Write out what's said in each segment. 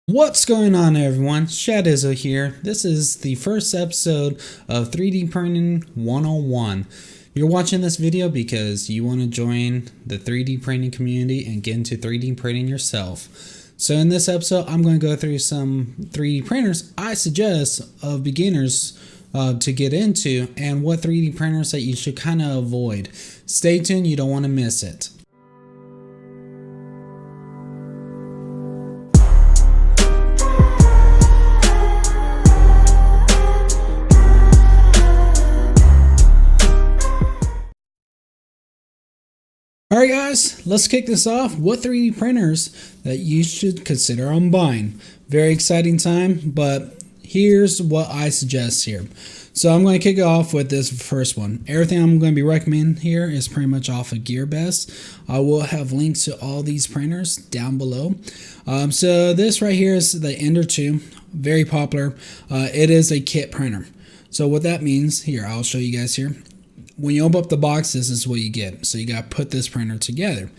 What's going on, everyone? Shadizzle here. This is the first episode of 3D Printing 101. You're watching this video because you want to join the 3D printing community and get into 3D printing yourself. So in this episode, I'm going to go through some 3D printers I suggest of beginners to get into and what 3D printers that you should kind of avoid. Stay tuned, you don't want to miss it. Alright guys, let's kick this off. What 3D printers that you should consider on buying. Very exciting time, but here's what I suggest here. So I'm going to kick it off with this first one. Everything I'm going to be recommending here is pretty much off of GearBest. I will have links to all these printers down below. So this right here is the Ender 2, very popular. It is a kit printer. So what that means, here I'll show you guys here. When you open up the box, this is what you get. So you got to put this printer together.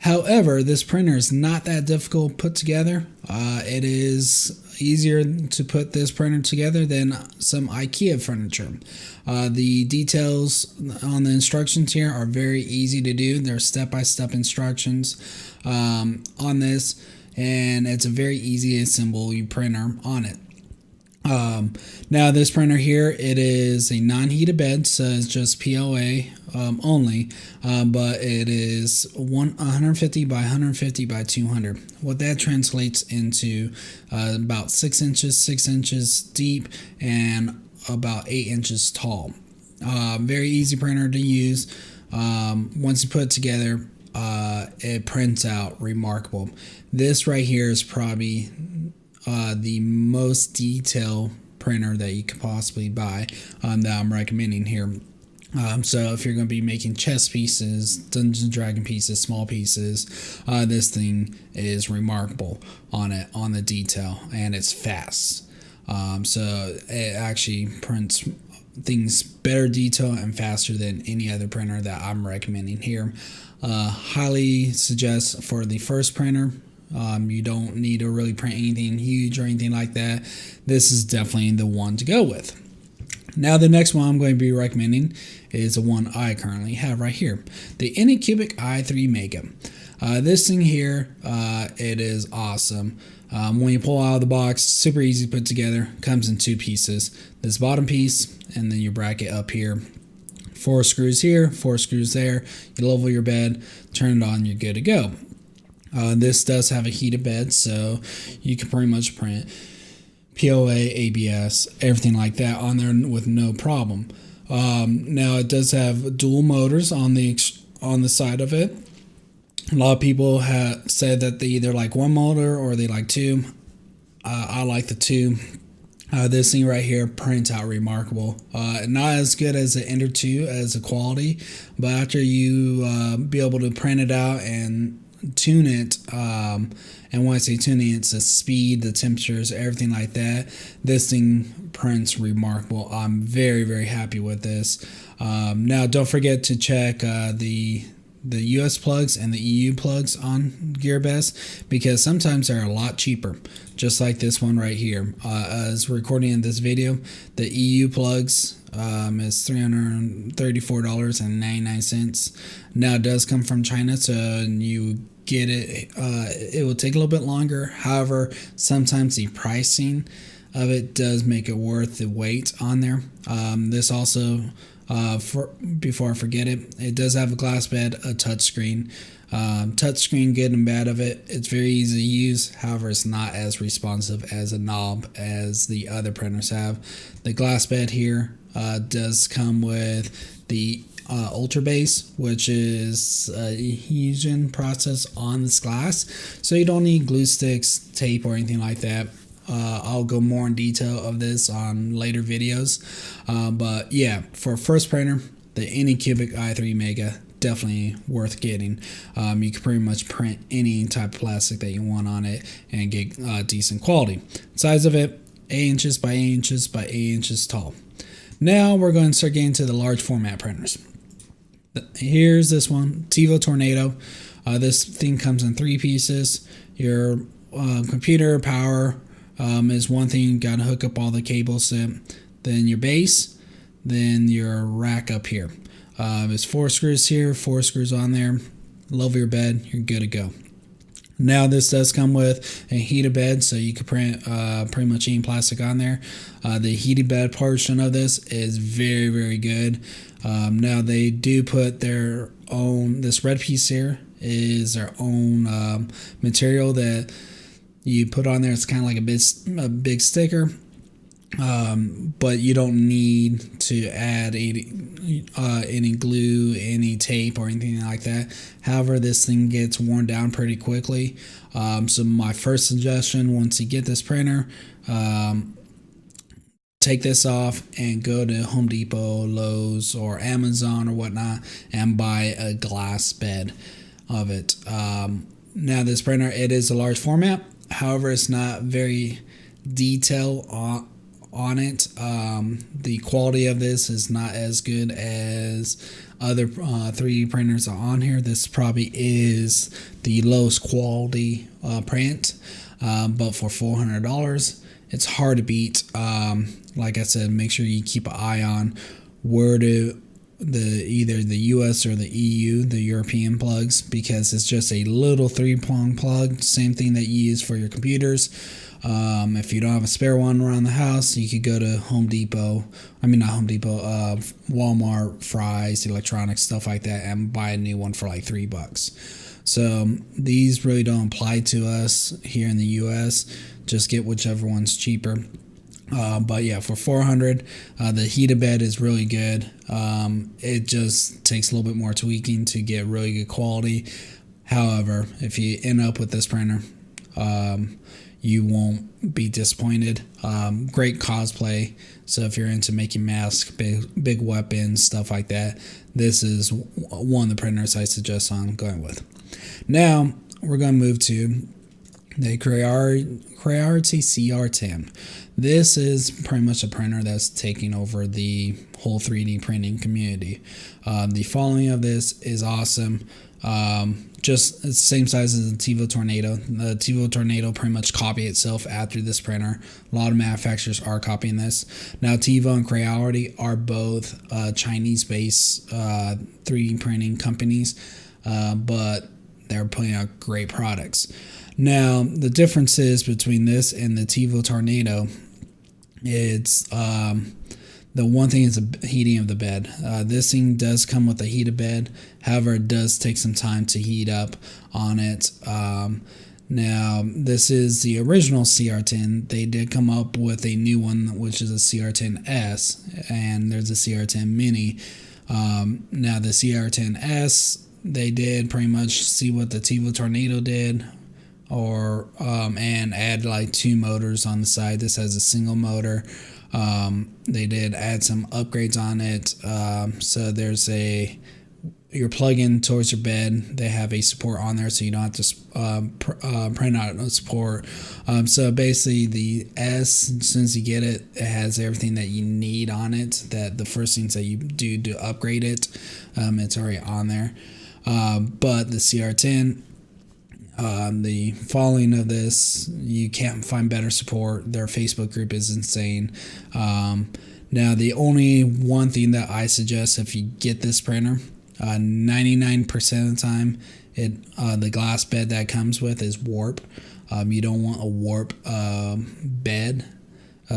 However, this printer is not that difficult to put together. It is easier to put this printer together than some IKEA furniture. The details on the instructions here are very easy to do. There are step-by-step instructions on this, and it's a very easy to assemble printer on it. Now this printer here, it is a non-heated bed, so it's just PLA only, but it is 150 by 150 by 200. What that translates into about 6 inches deep and about 8 inches tall. Very easy printer to use. Once you put it together, it prints out remarkable. This right here is probably the most detailed printer that you could possibly buy that I'm recommending here. So if you're going to be making chess pieces, Dungeons & Dragon pieces, small pieces, this thing is remarkable on the detail, and it's fast. So it actually prints things better detail and faster than any other printer that I'm recommending here. Highly suggest for the first printer. You don't need to really print anything huge or anything like that. This is definitely the one to go with. Now the next one I'm going to be recommending is the one I currently have right here, the Anycubic i3 Mega. This thing here, it is awesome. When you pull out of the box, super easy to put together. Comes in two pieces. This bottom piece and then your bracket up here. 4 screws here, 4 screws there. You level your bed, turn it on, you're good to go. This does have a heated bed, so you can pretty much print PLA, ABS, everything like that on there with no problem. Now it does have dual motors on the side of it. A lot of people have said that they either like one motor or they like two. I like the two. This thing right here prints out remarkable. Not as good as the Ender 2 as a quality, but after you be able to print it out and tune it, and when I say tuning, it's the speed, the temperatures, everything like that. This thing prints remarkable. I'm very, very happy with this. Now don't forget to check the US plugs and the EU plugs on GearBest, because sometimes they're a lot cheaper, just like this one right here. As recording in this video, the EU plugs is $334.99. Now it does come from China, so you get it. It will take a little bit longer. However, sometimes the pricing of it does make it worth the wait on there. This also, before I forget it, it does have a glass bed, a touchscreen. Touchscreen, good and bad of it. It's very easy to use. However, it's not as responsive as a knob as the other printers have. The glass bed here does come with the Ultra Base, which is a adhesion process on this glass, so you don't need glue sticks, tape, or anything like that. I'll go more in detail of this on later videos, but yeah, for first printer, the Anycubic i3 Mega, definitely worth getting. You can pretty much print any type of plastic that you want on it and get decent quality. Size of it, 8 inches by 8 inches by 8 inches tall. Now we're going to start getting to the large format printers. Here's this one, TiVo Tornado. This thing comes in 3 pieces. Your computer power is one thing. You got to hook up all the cables. Then your base, then your rack up here. There's 4 screws here, 4 screws on there. Level your bed, you're good to go. Now this does come with a heated bed, so you can print pretty much any plastic on there. The heated bed portion of this is very, very good. Now they do put their own, this red piece here is their own material that you put on there. It's kind of like a big sticker. But you don't need to add any glue, any tape, or anything like that. However, this thing gets worn down pretty quickly. So my first suggestion, once you get this printer, take this off and go to Home Depot, Lowe's, or Amazon or whatnot and buy a glass bed of it. Now this printer, it is a large format. However, it's not very detailed on it. The quality of this is not as good as other 3D printers are on here. This probably is the lowest quality print, but for $400, it's hard to beat. Like I said, make sure you keep an eye on where to either the US or the EU, the European plugs, because it's just a little 3-prong plug, same thing that you use for your computers. If you don't have a spare one around the house, you could go to Home Depot, Walmart, Fry's, electronics, stuff like that, and buy a new one for like $3. So these really don't apply to us here in the US. Just get whichever one's cheaper. But yeah, for $400, the heated bed is really good. It just takes a little bit more tweaking to get really good quality. However, if you end up with this printer, you won't be disappointed. Great cosplay. So if you're into making masks, big weapons, stuff like that, this is one of the printers I suggest on going with. Now we're going to move to the Cree CR10. This is pretty much a printer that's taking over the whole 3D printing community. The following of this is awesome. Just the same size as the TiVo Tornado. The TiVo Tornado pretty much copied itself after this printer. A lot of manufacturers are copying this. Now TiVo and Creality are both Chinese-based 3D printing companies, but they're putting out great products. Now the difference is between this and the TiVo Tornado, it's the one thing is the heating of the bed. This thing does come with a heated bed. However, it does take some time to heat up on it. Now, this is the original CR10. They did come up with a new one, which is a CR10S, and there's a CR10 Mini. Now, the CR10S, they did pretty much see what the TiVo Tornado did, and add like 2 motors on the side. This has a single motor. They did add some upgrades on it. So there's your plug-in towards your bed. They have a support on there, so you don't have to print out a support. So basically, the S, as soon as you get it, it has everything that you need on it. That the first things that you do to upgrade it, it's already on there. But the CR10. The following of this, you can't find better support. Their Facebook group is insane. Now, the only one thing that I suggest if you get this printer, 99% of the time, the glass bed that it comes with is warp. You don't want a warp bed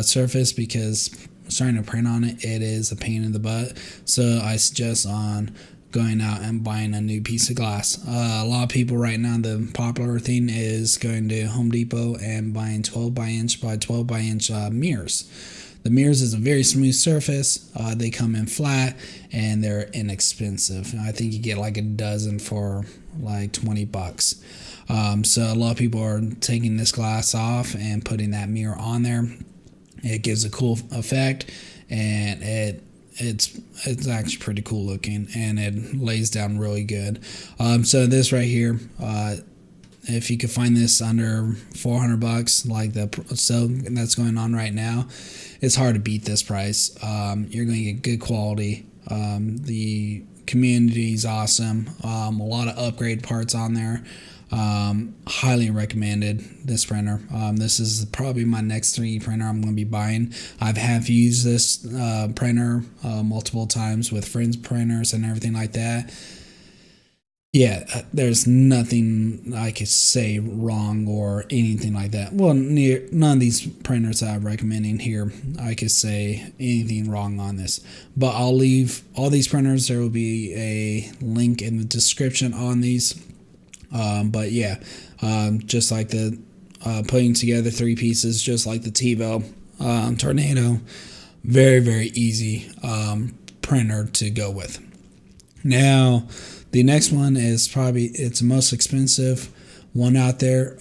surface, because starting to print on it, it is a pain in the butt. So I suggest on going out and buying a new piece of glass. A lot of people right now, the popular thing is going to Home Depot and buying 12 by inch by 12 by inch mirrors. The mirrors is a very smooth surface. They come in flat and they're inexpensive. I think you get like a dozen for like $20. So a lot of people are taking this glass off and putting that mirror on there. It gives a cool effect, and it's actually pretty cool looking, and it lays down really good. So this right here, if you could find this under $400, like the sale that's going on right now, it's hard to beat this price. You're going to get good quality. The community is awesome. A lot of upgrade parts on there. Highly recommended this printer. This is probably my next 3D printer I'm going to be buying. I have used this printer multiple times with friends' printers and everything like that. Yeah, there's nothing I could say wrong or anything like that. Well, none of these printers I'm recommending here, I could say anything wrong on this. But I'll leave all these printers. There will be a link in the description on these. But yeah, just like the putting together 3 pieces, just like the TiVo Tornado, very, very easy printer to go with. Now, the next one is it's the most expensive one out there.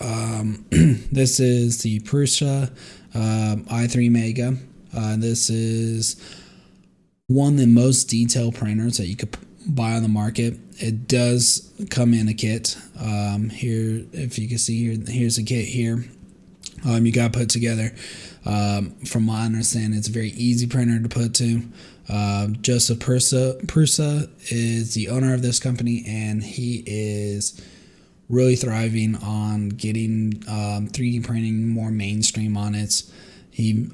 This is the Prusa I3 Mega. This is one of the most detailed printers that you could buy on the market. It does come in a kit. Here, if you can see here, here's a kit here. You got to put together. From my understanding, it's a very easy printer to put to. Joseph Prusa is the owner of this company, and he is really thriving on getting 3D printing more mainstream on it. He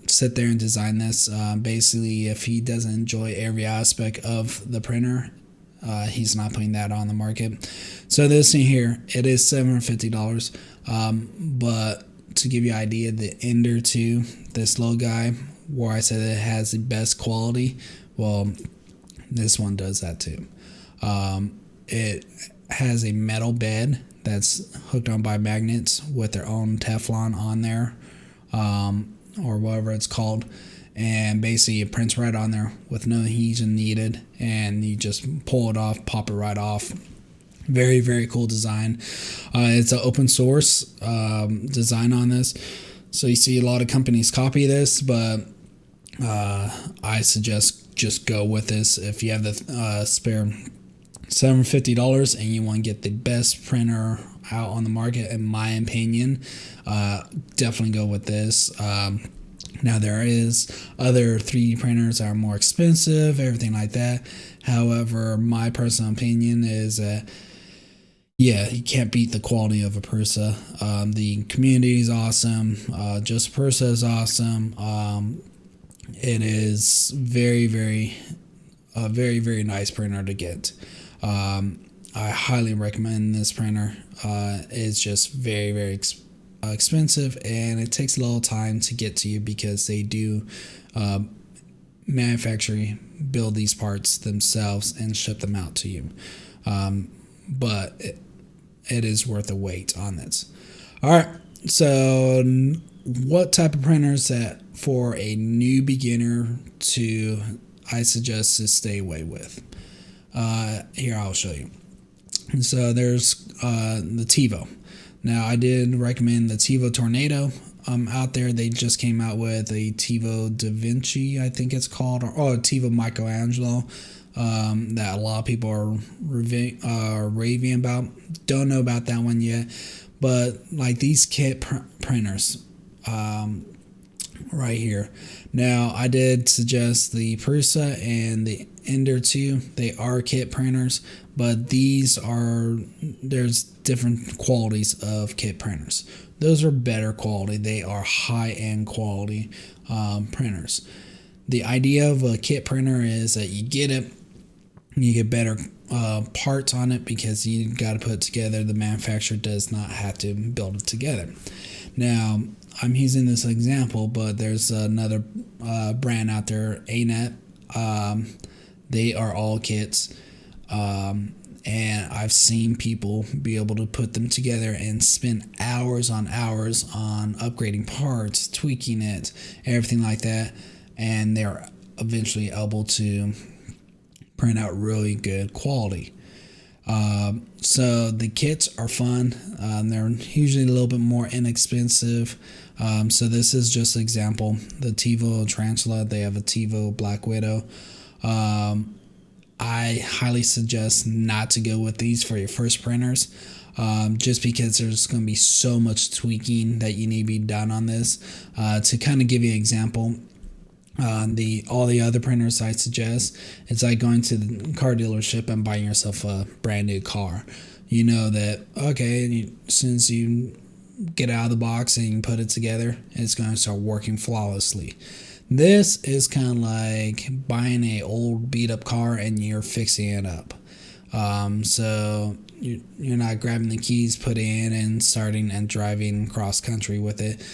sit there and design this. Basically, if he doesn't enjoy every aspect of the printer, he's not putting that on the market. So this thing here, it is $750. But to give you an idea, the Ender 2, this little guy, where I said it has the best quality, well, this one does that too. It has a metal bed that's hooked on by magnets with their own Teflon on there, or whatever it's called, and basically it prints right on there with no adhesion needed, and you just pull it off, pop it right off. Very, very cool design. It's an open source design on this, so you see a lot of companies copy this, but I suggest just go with this. If you have the spare $750 and you want to get the best printer out on the market, in my opinion, definitely go with this. Now, there is other 3D printers that are more expensive, everything like that. However, my personal opinion is that, yeah, you can't beat the quality of a Prusa. The community is awesome. Just Prusa is awesome. It is very, very nice printer to get. I highly recommend this printer. It's just very, very expensive, and it takes a little time to get to you because they do build these parts themselves and ship them out to you. But it is worth the wait on this. All right, so what type of printers that for a new beginner I suggest to stay away with? Here, I'll show you. So there's the TiVo. Now, I did recommend the TiVo Tornado out there. They just came out with a TiVo Da Vinci, I think it's called, or TiVo Michelangelo, that a lot of people are raving about. Don't know about that one yet, but like these kit printers right here. Now, I did suggest the Prusa and the Ender 2. They are kit printers, but there's different qualities of kit printers. Those are better quality. They are high-end quality printers. The idea of a kit printer is that you get better parts on it because you got to put it together. The manufacturer does not have to build it together. Now, I'm using this example, but there's another brand out there, ANET. They are all kits, and I've seen people be able to put them together and spend hours on upgrading parts, tweaking it, everything like that, and they're eventually able to print out really good quality. So the kits are fun. They're usually a little bit more inexpensive. So this is just an example. The TiVo Tarantula, they have a TiVo Black Widow. I highly suggest not to go with these for your first printers, just because there's going to be so much tweaking that you need to be done on this. To kind of give you an example, all the other printers I suggest, it's like going to the car dealership and buying yourself a brand new car. you know that, okay, since you get out of the box and you put it together, it's going to start working flawlessly. This is kind of like buying a old beat up car and you're fixing it up. So you're not grabbing the keys, putting it in, and starting and driving cross country with it.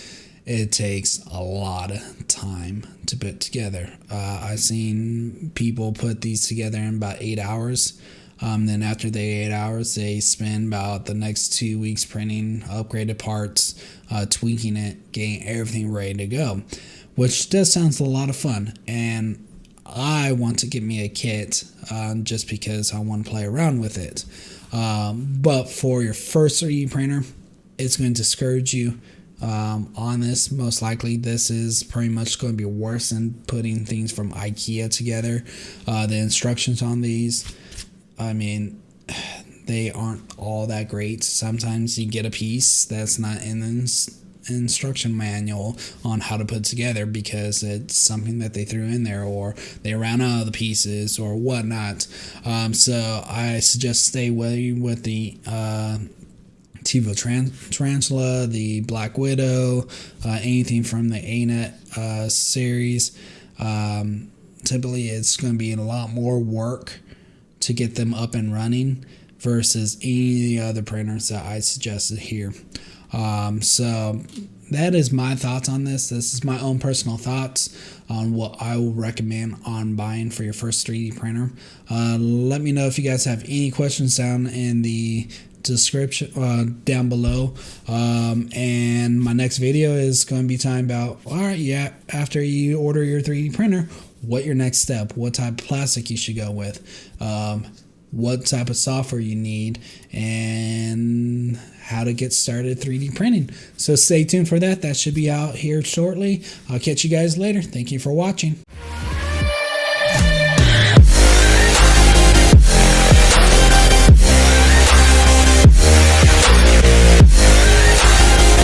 It takes a lot of time to put together. I've seen people put these together in about 8 hours. Then after the 8 hours, they spend about the next 2 weeks printing upgraded parts, tweaking it, getting everything ready to go, which does sound a lot of fun. And I want to get me a kit just because I want to play around with it. But for your first 3D printer, it's going to discourage you on this. Most likely this is pretty much going to be worse than putting things from IKEA together. The instructions on these, I mean, they aren't all that great. Sometimes you get a piece that's not in the instruction manual on how to put together because it's something that they threw in there, or they ran out of the pieces or whatnot. So I suggest stay away with the TiVo Tarantula, the Black Widow, anything from the ANET series. Typically it's going to be a lot more work to get them up and running versus any of the other printers that I suggested here. So that is my thoughts on this. This is my own personal thoughts on what I will recommend on buying for your first 3D printer. Let me know if you guys have any questions down in the description down below. And my next video is going to be talking about, all right, yeah, after you order your 3D printer, what your next step, what type of plastic you should go with, what type of software you need, and how to get started 3D printing. So stay tuned for that. That should be out here shortly. I'll catch you guys later. Thank you for watching.